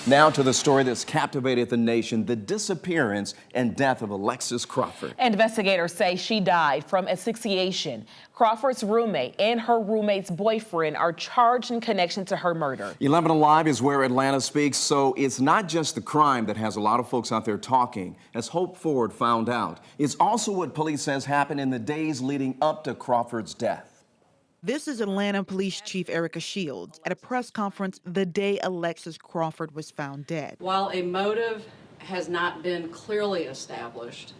Now to the story that's captivated the nation, the disappearance and death of Alexis Crawford. Investigators say she died from asphyxiation. Crawford's roommate and her roommate's boyfriend are charged in connection to her murder. 11 Alive is where Atlanta speaks, so it's not just the crime that has a lot of folks out there talking. As Hope Ford found out, it's also what police says happened in the days leading up to Crawford's death. This is Atlanta Police Chief Erica Shields at a press conference the day Alexis Crawford was found dead. While a motive has not been clearly established,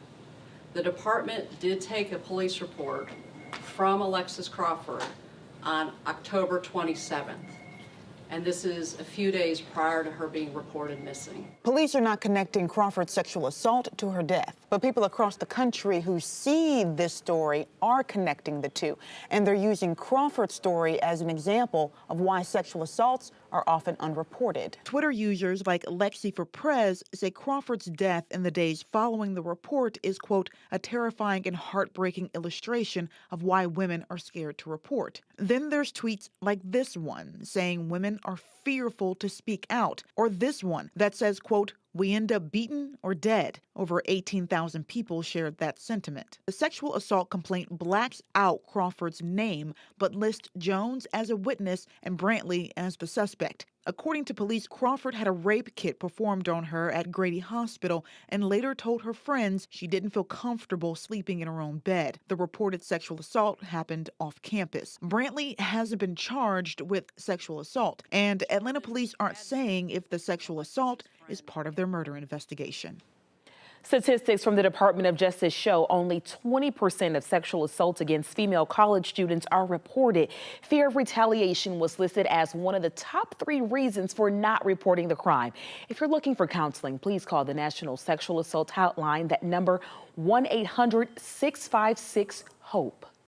the department did take a police report from Alexis Crawford on October 27th. And this is a few days prior to her being reported missing. Police are not connecting Crawford's sexual assault to her death, but people across the country who see this story are connecting the two, and they're using Crawford's story as an example of why sexual assaults are often unreported. Twitter users like Alexis for Prez say Crawford's death in the days following the report is, quote, a terrifying and heartbreaking illustration of why women are scared to report. Then there's tweets like this one saying women are fearful to speak out, or this one that says, quote, we end up beaten or dead. Over 18,000 people shared that sentiment. The sexual assault complaint blacks out Crawford's name, but lists Jones as a witness and Brantley as the suspect. According to police, Crawford had a rape kit performed on her at Grady Hospital and later told her friends she didn't feel comfortable sleeping in her own bed. The reported sexual assault happened off campus. Brantley hasn't been charged with sexual assault, and Atlanta police aren't saying if the sexual assault is part of their murder investigation. Statistics from the Department of Justice show only 20% of sexual assaults against female college students are reported. Fear of retaliation was listed as one of the top 3 reasons for not reporting the crime. If you're looking for counseling, please call the National Sexual Assault Hotline. That number, 1-800-656-HOPE.